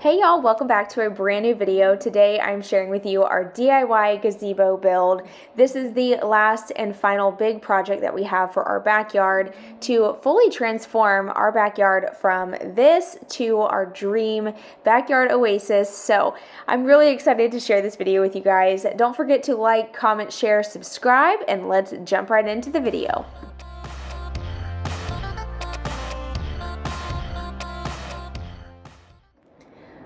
Hey y'all, welcome back to a brand new video. Today I'm sharing with you our DIY gazebo build. This is the last and final big project that we have for our backyard to fully transform our backyard from this to our dream backyard oasis. So I'm really excited to share this video with you guys. Don't forget to like, comment, share, subscribe, and let's jump right into the video.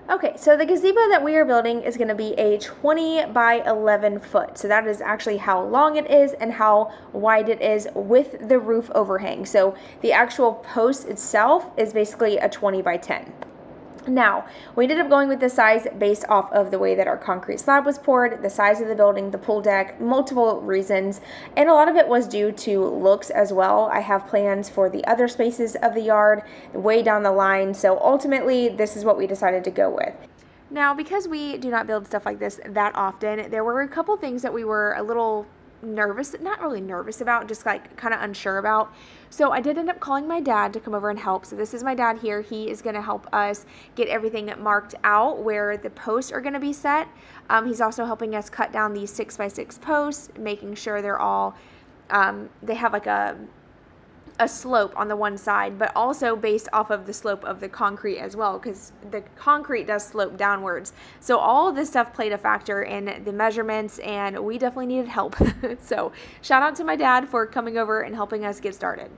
Okay, so the gazebo that we are building is going to be a 20 by 11 foot. So that is actually how long it is and how wide it is with the roof overhang. So the actual post itself is basically a 20 by 10. Now, we ended up going with this size based off of the way that our concrete slab was poured, the size of the building, the pool deck, multiple reasons, and a lot of it was due to looks as well. I have plans for the other spaces of the yard way down the line, so ultimately this is what we decided to go with. Now, because we do not build stuff like this that often, there were a couple things that we were a little nervous, not really nervous about, just like kind of unsure about. So I did end up calling my dad to come over and help. So this is my dad here. He is going to help us get everything marked out where the posts are going to be set. He's also helping us cut down these 6x6 posts, making sure they're all, they have like a slope on the one side, but also based off of the slope of the concrete as well, because the concrete does slope downwards. So all of this stuff played a factor in the measurements, and we definitely needed help. So shout out to my dad for coming over and helping us get started.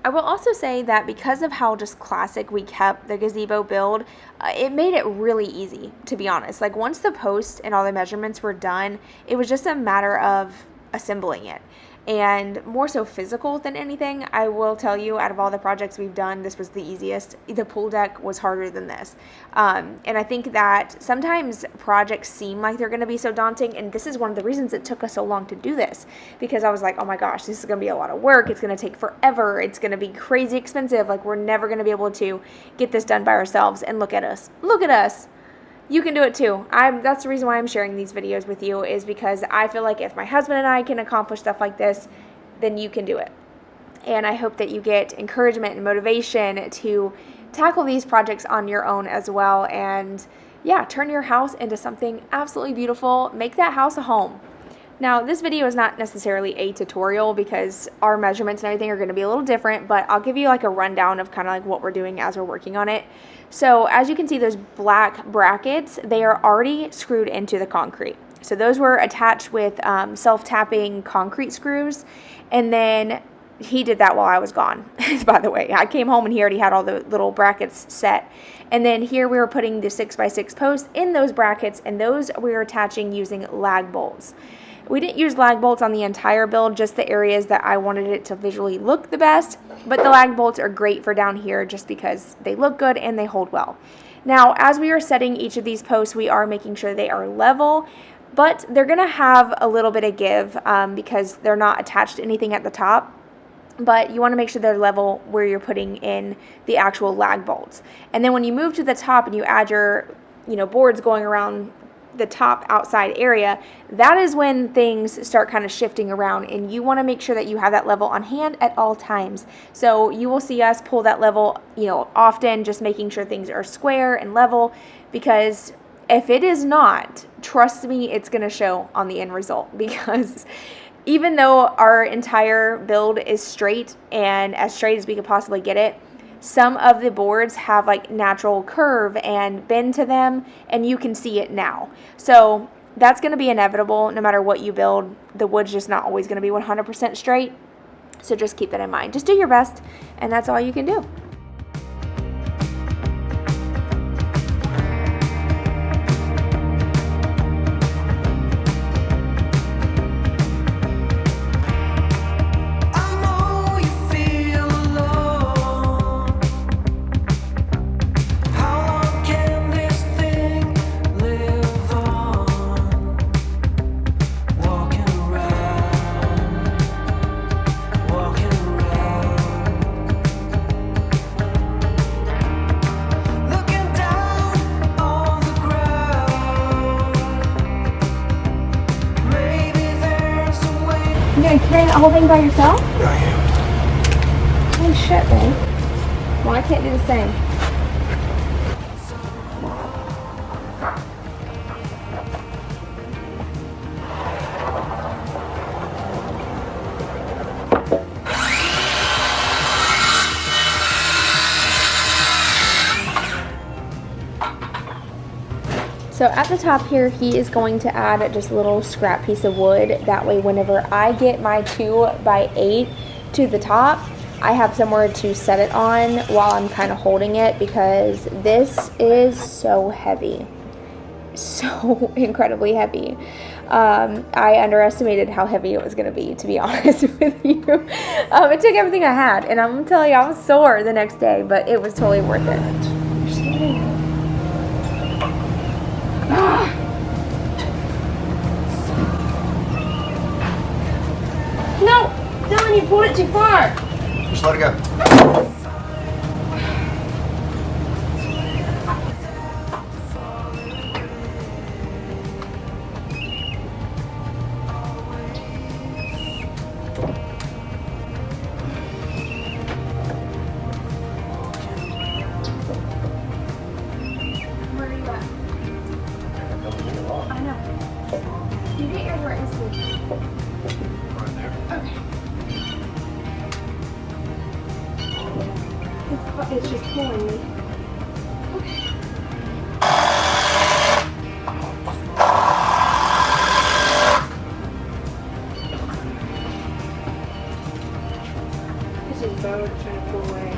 I will also say that because of how just classic we kept the gazebo build, it made it really easy, to be honest. Like once the post and all the measurements were done, it was just a matter of assembling it. And more so physical than anything. I will tell you, out of all the projects we've done, this was the easiest. The pool deck was harder than this. And I think that sometimes projects seem like they're going to be so daunting, and this is one of the reasons it took us so long to do this, because I was like, oh my gosh, this is going to be a lot of work. It's going to take forever. It's going to be crazy expensive. Like, we're never going to be able to get this done by ourselves. And look at us. Look at us. You can do it too. That's the reason why I'm sharing these videos with you, is because I feel like if my husband and I can accomplish stuff like this, then you can do it. And I hope that you get encouragement and motivation to tackle these projects on your own as well. And yeah, turn your house into something absolutely beautiful. Make that house a home. Now, this video is not necessarily a tutorial because our measurements and everything are going to be a little different, but I'll give you like a rundown of kind of like what we're doing as we're working on it. So as you can see, those black brackets, they are already screwed into the concrete. So those were attached with self-tapping concrete screws, and then he did that while I was gone, by the way. I came home and he already had all the little brackets set. And then here we were putting the 6x6 posts in those brackets, and those we were attaching using lag bolts. We didn't use lag bolts on the entire build, just the areas that I wanted it to visually look the best. But the lag bolts are great for down here just because they look good and they hold well. Now, as we are setting each of these posts, we are making sure they are level, but they're going to have a little bit of give because they're not attached to anything at the top. But you want to make sure they're level where you're putting in the actual lag bolts. And then when you move to the top and you add your, boards going around the top outside area, that is when things start kind of shifting around, and you want to make sure that you have that level on hand at all times. So you will see us pull that level, often, just making sure things are square and level, because if it is not, trust me, it's going to show on the end result. Because even though our entire build is straight and as straight as we could possibly get it, some of the boards have like natural curve and bend to them, and you can see it now. So that's going to be inevitable no matter what you build. The wood's just not always going to be 100% straight. So just keep that in mind. Just do your best, and that's all you can do. You gonna carry that whole thing by yourself? I am. Holy shit, man. Well, I can't do the same. So at the top here, he is going to add just a little scrap piece of wood. That way, whenever I get my 2x8 to the top, I have somewhere to set it on while I'm kind of holding it, because this is so heavy. So incredibly heavy. I underestimated how heavy it was going to be honest with you. It took everything I had, and I'm telling you, I was sore the next day, but it was totally worth it. No! Dylan, you pulled it too far! Just let it go. Where are you at? I know. You get yours right this week. Right there. Okay. It's just pulling me. Okay. It's just bow trying to pull away.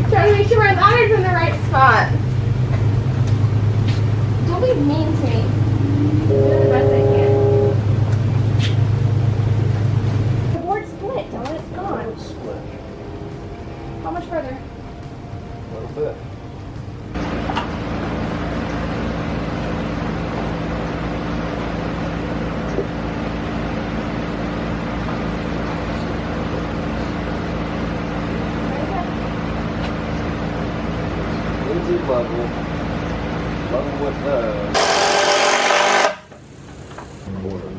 Trying to make sure my ladder's in the right spot. Don't be mean to me. I'm doing the best I can. The board's split, Don. It's gone. Split. How much further? A little bit. Level with border.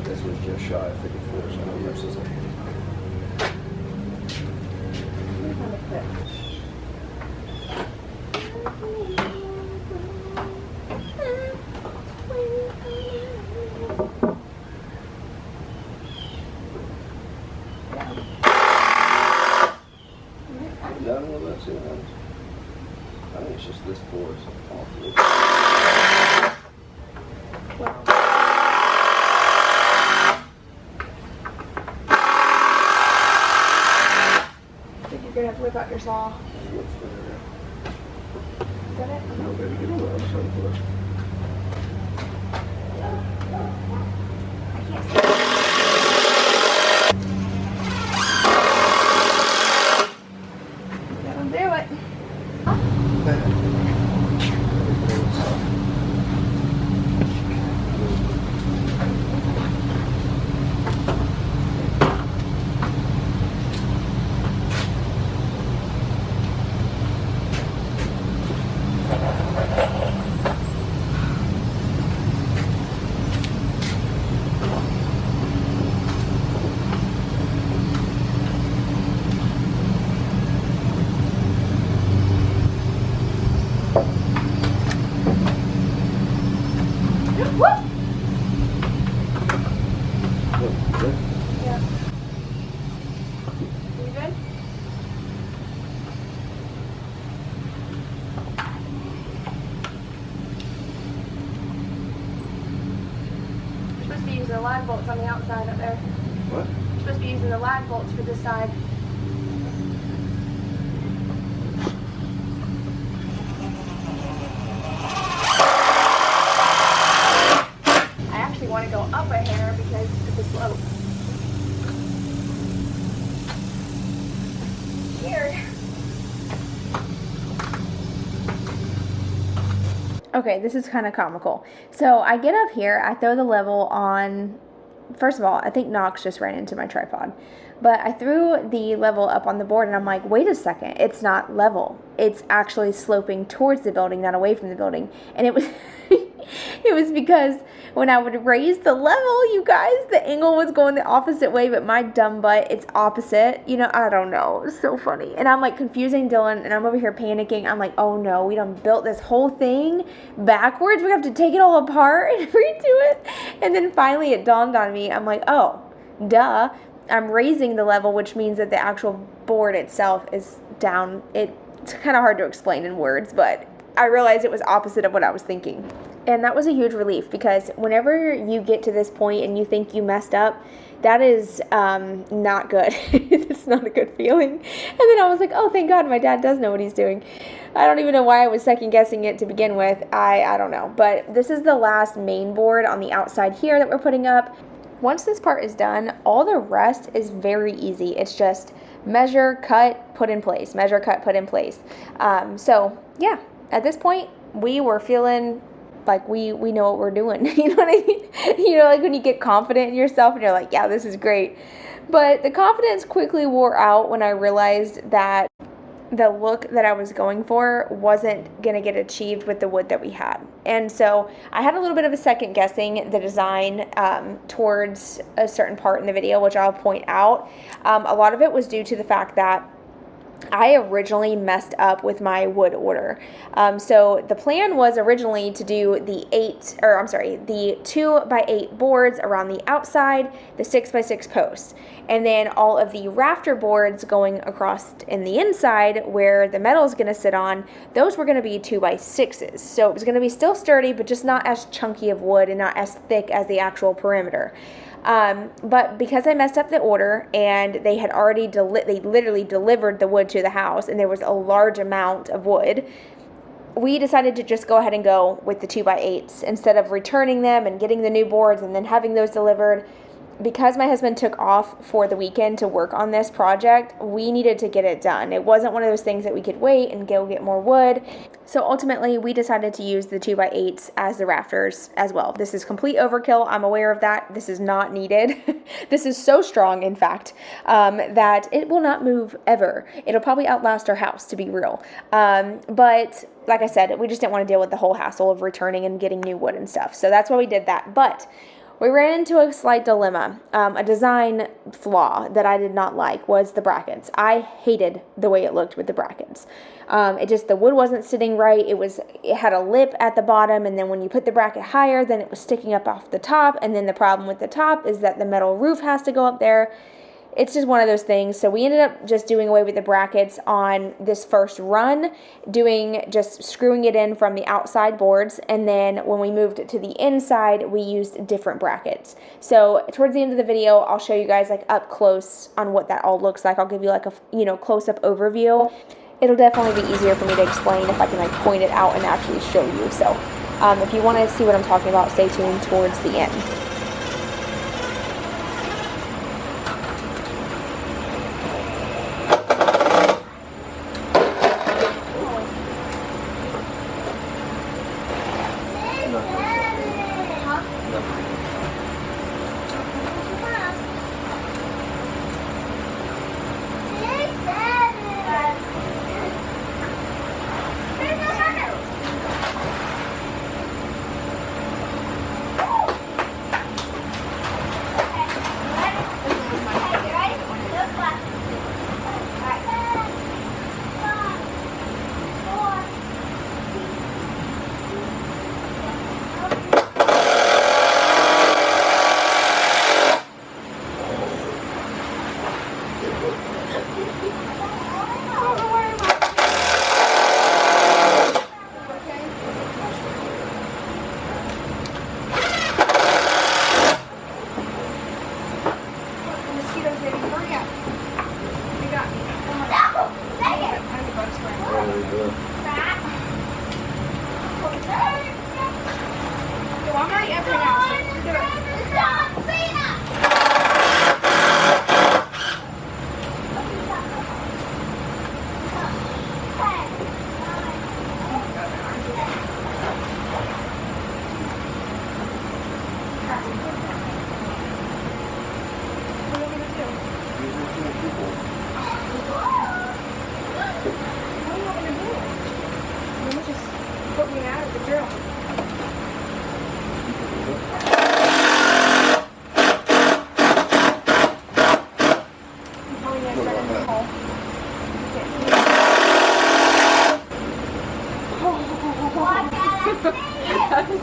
This was just shy of 54, so I know yours is done with that, see what happens. I think it's just this board is off the I think you're gonna have to whip out your saw. Is that it? No, baby, get away. I'm sorry for that. I can't see. That'll do it. Yeah. You good? You're supposed to be using the lag bolts on the outside up there. What? You're supposed to be using the lag bolts for this side. I actually want to go up a hair because of the slope. Weird. Okay, this is kind of comical. So I get up here, I throw the level on. First of all, I think Knox just ran into my tripod. But I threw the level up on the board and I'm like, wait a second, it's not level. It's actually sloping towards the building, not away from the building. And it was it was because when I would raise the level, you guys, the angle was going the opposite way, but my dumb butt, it's opposite. You know, I don't know. It's so funny. And I'm like confusing Dylan, and I'm over here panicking. I'm like, oh no, we done built this whole thing backwards. We have to take it all apart and redo it. And then finally it dawned on me. I'm like, oh, duh. I'm raising the level, which means that the actual board itself is down. It's kind of hard to explain in words, but I realized it was opposite of what I was thinking. And that was a huge relief, because whenever you get to this point and you think you messed up, that is not good. It's not a good feeling. And then I was like, oh, thank God my dad does know what he's doing. I don't even know why I was second guessing it to begin with. I don't know. But this is the last main board on the outside here that we're putting up. Once this part is done, all the rest is very easy. It's just measure, cut, put in place. Measure, cut, put in place. So yeah, at this point, we were feeling like we know what we're doing. You know what I mean? You know, like when you get confident in yourself and you're like, yeah, this is great. But the confidence quickly wore out when I realized that the look that I was going for wasn't going to get achieved with the wood that we had. And so I had a little bit of a second guessing the design towards a certain part in the video, which I'll point out. A lot of it was due to the fact that I originally messed up with my wood order. So the plan was originally to do the 2x8 boards around the outside, the 6x6 posts, and then all of the rafter boards going across in the inside where the metal is going to sit on. Those were going to be 2x6s. So it was going to be still sturdy, but just not as chunky of wood and not as thick as the actual perimeter. But because I messed up the order and they had already they literally delivered the wood to the house and there was a large amount of wood, we decided to just go ahead and go with the 2x8s instead of returning them and getting the new boards and then having those delivered. Because my husband took off for the weekend to work on this project, we needed to get it done. It wasn't one of those things that we could wait and go get more wood. So ultimately, we decided to use the 2x8s as the rafters as well. This is complete overkill. I'm aware of that. This is not needed. This is so strong, in fact, that it will not move ever. It'll probably outlast our house, to be real. But like I said, we just didn't want to deal with the whole hassle of returning and getting new wood and stuff. So that's why we did that. But we ran into a slight dilemma. A design flaw that I did not like was the brackets. I hated the way it looked with the brackets. The wood wasn't sitting right. It had a lip at the bottom, and then when you put the bracket higher, then it was sticking up off the top, and then the problem with the top is that the metal roof has to go up there. It's just one of those things. So we ended up just doing away with the brackets on this first run, just screwing it in from the outside boards. And then when we moved to the inside, we used different brackets. So towards the end of the video, I'll show you guys like up close on what that all looks like. I'll give you like a close-up overview. It'll definitely be easier for me to explain if I can like point it out and actually show you. So if you want to see what I'm talking about, stay tuned towards the end.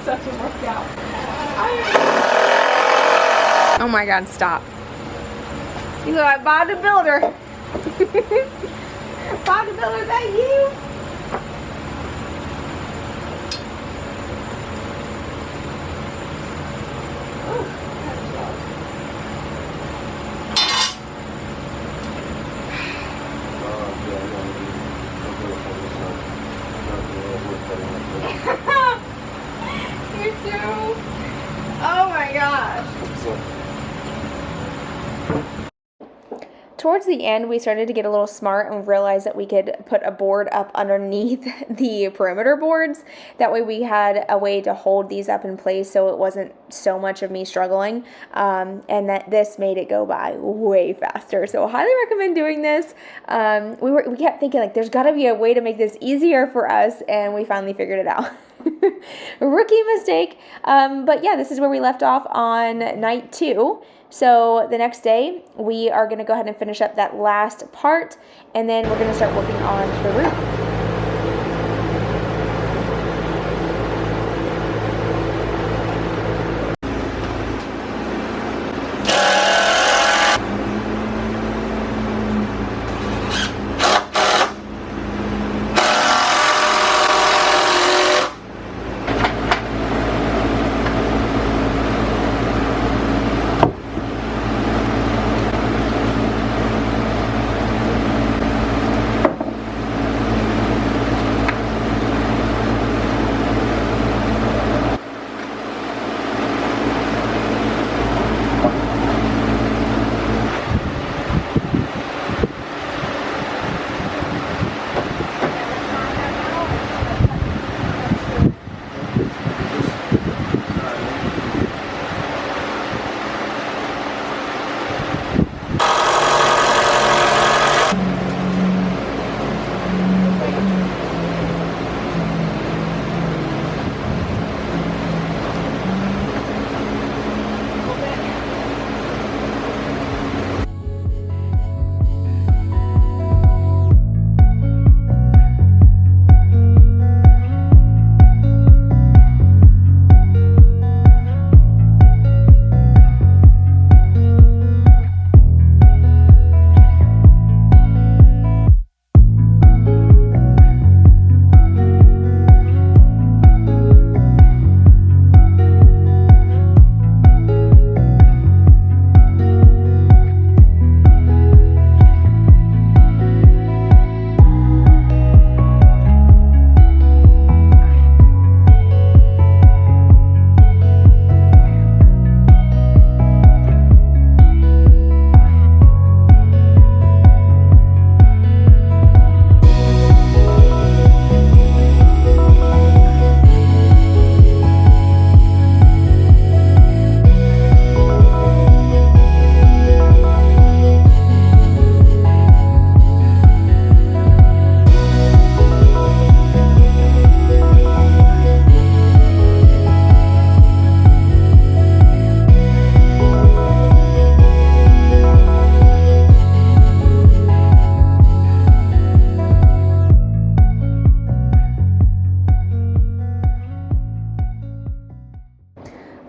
Such a workout. Oh my God, stop. You look like bodybuilder. Bodybuilder, is that you? You too. Oh my gosh. Towards the end, we started to get a little smart and realized that we could put a board up underneath the perimeter boards. That way we had a way to hold these up in place so it wasn't so much of me struggling. And that this made it go by way faster. So I highly recommend doing this. We kept thinking like there's got to be a way to make this easier for us, and we finally figured it out. Rookie mistake. But yeah, this is where we left off on night 2. So the next day, we are going to go ahead and finish up that last part, and then we're going to start working on the roof.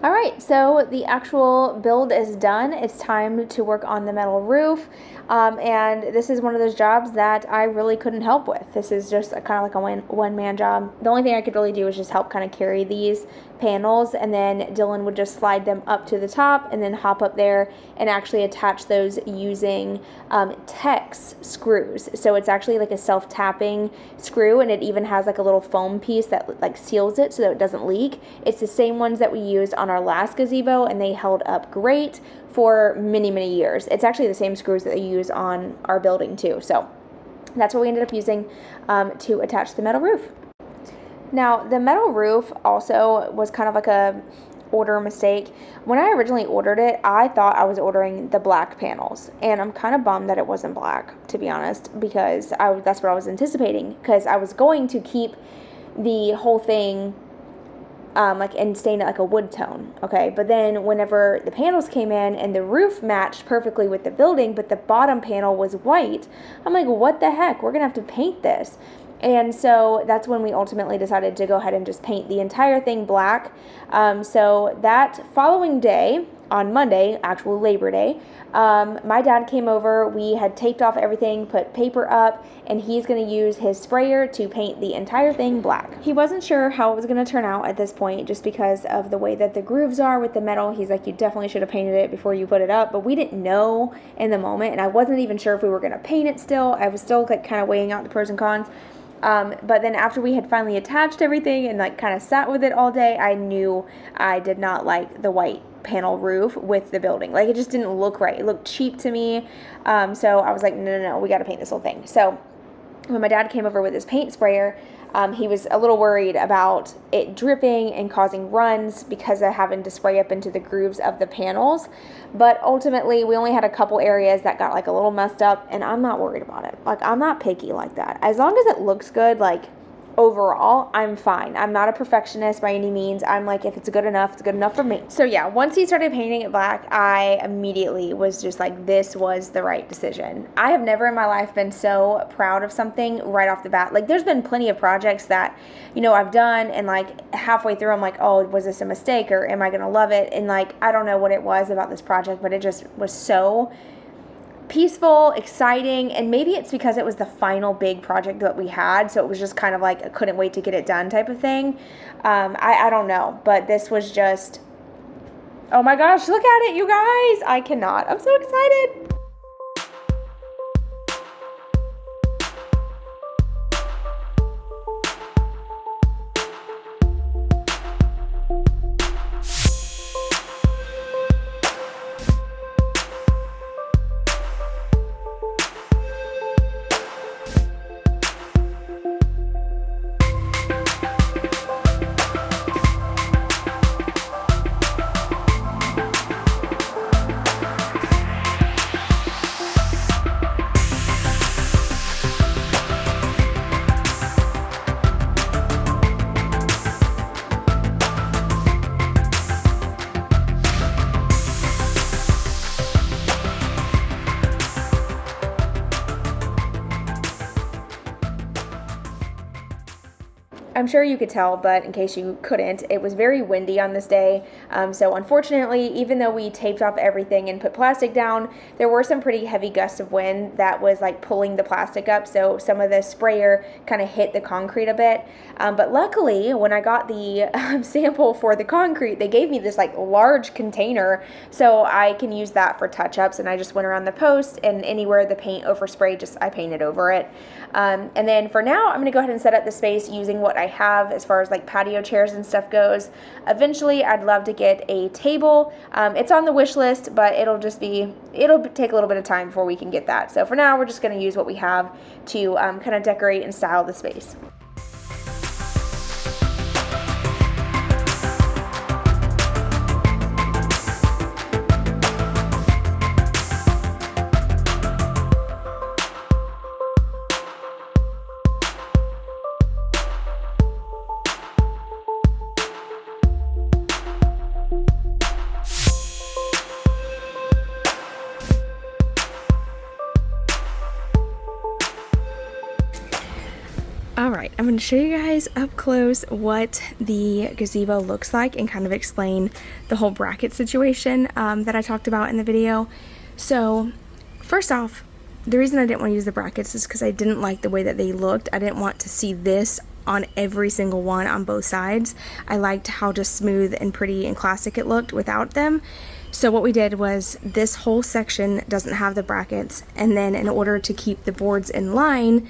Alright, so the actual build is done. It's time to work on the metal roof. And this is one of those jobs that I really couldn't help with. This is just kind of like a one-man job. The only thing I could really do is just help kind of carry these panels, and then Dylan would just slide them up to the top and then hop up there and actually attach those using Tex screws. So it's actually like a self-tapping screw, and it even has like a little foam piece that like seals it so that it doesn't leak. It's the same ones that we used on our last gazebo, and they held up great for many, many years. It's actually the same screws that they use on our building too. So that's what we ended up using to attach the metal roof. Now, the metal roof also was kind of like a order mistake. When I originally ordered it, I thought I was ordering the black panels, and I'm kind of bummed that it wasn't black, to be honest, because that's what I was anticipating, because I was going to keep the whole thing and stain it like a wood tone, okay? But then whenever the panels came in and the roof matched perfectly with the building, but the bottom panel was white, I'm like, what the heck? We're gonna have to paint this. And so that's when we ultimately decided to go ahead and just paint the entire thing black. So that following day, on Monday, actual Labor Day, my dad came over. We had taped off everything, put paper up, and he's going to use his sprayer to paint the entire thing black. He wasn't sure how it was going to turn out at this point just because of the way that the grooves are with the metal. He's like, you definitely should have painted it before you put it up, but we didn't know in the moment, and I wasn't even sure if we were going to paint it still. I was still like kind of weighing out the pros and cons. But then after we had finally attached everything and like kind of sat with it all day, I knew I did not like the white panel roof with the building. Like, it just didn't look right. It looked cheap to me. So I was like, no, we got to paint this whole thing. So when my dad came over with his paint sprayer, he was a little worried about it dripping and causing runs because of having to spray up into the grooves of the panels. But ultimately, we only had a couple areas that got like a little messed up, and I'm not worried about it. Like, I'm not picky like that. As long as it looks good, like, overall, I'm fine. I'm not a perfectionist by any means. I'm like, if it's good enough, it's good enough for me. So yeah, once he started painting it black, I immediately was just like, this was the right decision. I have never in my life been so proud of something right off the bat. Like, there's been plenty of projects that, you know, I've done, and like halfway through I'm like, oh, was this a mistake, or am I gonna love it? And like, I don't know what it was about this project, but it just was so peaceful, exciting, and maybe it's because it was the final big project that we had, so it was just kind of like I couldn't wait to get it done type of thing. I don't know, but this was just, oh my gosh, look at it, you guys. I cannot. I'm so excited. I'm sure you could tell, but in case you couldn't, it was very windy on this day. So unfortunately, even though we taped off everything and put plastic down, there were some pretty heavy gusts of wind that was like pulling the plastic up. So some of the sprayer kind of hit the concrete a bit. But luckily, when I got the sample for the concrete, they gave me this like large container, so I can use that for touch-ups. And I just went around the post, and anywhere the paint oversprayed, I painted over it. And then for now, I'm gonna go ahead and set up the space using what I have as far as like patio chairs and stuff goes. Eventually, I'd love to get a table. It's on the wish list, but it'll take a little bit of time before we can get that. So for now, we're just gonna use what we have to kind of decorate and style the space. Alright, I'm going to show you guys up close what the gazebo looks like and kind of explain the whole bracket situation that I talked about in the video. So, first off, the reason I didn't want to use the brackets is because I didn't like the way that they looked. I didn't want to see this on every single one on both sides. I liked how just smooth and pretty and classic it looked without them. So what we did was this whole section doesn't have the brackets, and then in order to keep the boards in line,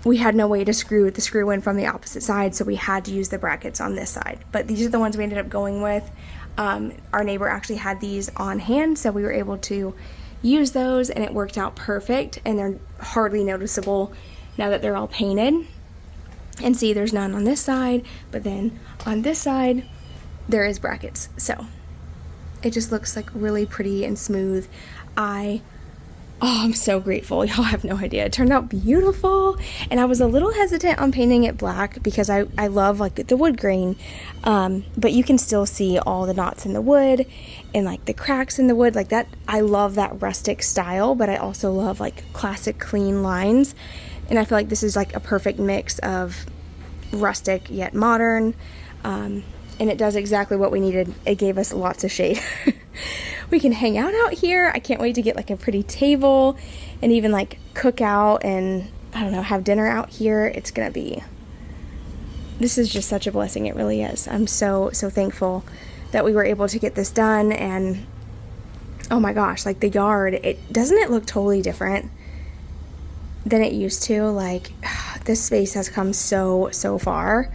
we had no way to screw the screw in from the opposite side, so we had to use the brackets on this side. But these are the ones we ended up going with. Our neighbor actually had these on hand, so we were able to use those, and it worked out perfect, and they're hardly noticeable now that they're all painted. And see, there's none on this side, but then on this side, there is brackets. So it just looks like really pretty and smooth. I'm so grateful. Y'all have no idea. It turned out beautiful, and I was a little hesitant on painting it black because I love like the wood grain, but you can still see all the knots in the wood and like the cracks in the wood like that. I love that rustic style, but I also love like classic clean lines. And I feel like this is like a perfect mix of rustic yet modern. And it does exactly what we needed. It gave us lots of shade. We can hang out here. I can't wait to get like a pretty table and even like cook out and, I don't know, have dinner out here. It's gonna be, this is just such a blessing. It really is. I'm so thankful that we were able to get this done. And oh my gosh, like the yard, doesn't it look totally different than it used to? Like, this space has come so far.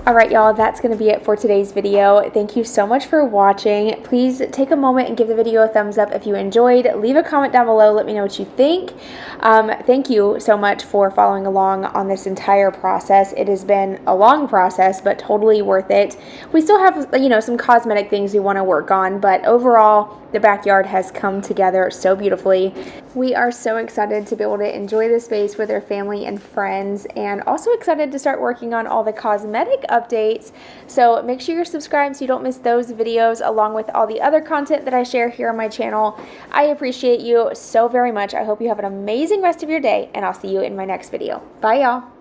All right, y'all, that's going to be it for today's video. Thank you so much for watching. Please take a moment and give the video a thumbs up if you enjoyed. Leave a comment down below. Let me know what you think. Thank you so much for following along on this entire process. It has been a long process, but totally worth it. We still have, some cosmetic things we want to work on, but overall, the backyard has come together so beautifully. We are so excited to be able to enjoy the space with our family and friends, and also excited to start working on all the cosmetic updates. So make sure you're subscribed so you don't miss those videos, along with all the other content that I share here on my channel. I appreciate you so very much. I hope you have an amazing rest of your day, and I'll see you in my next video. Bye, y'all.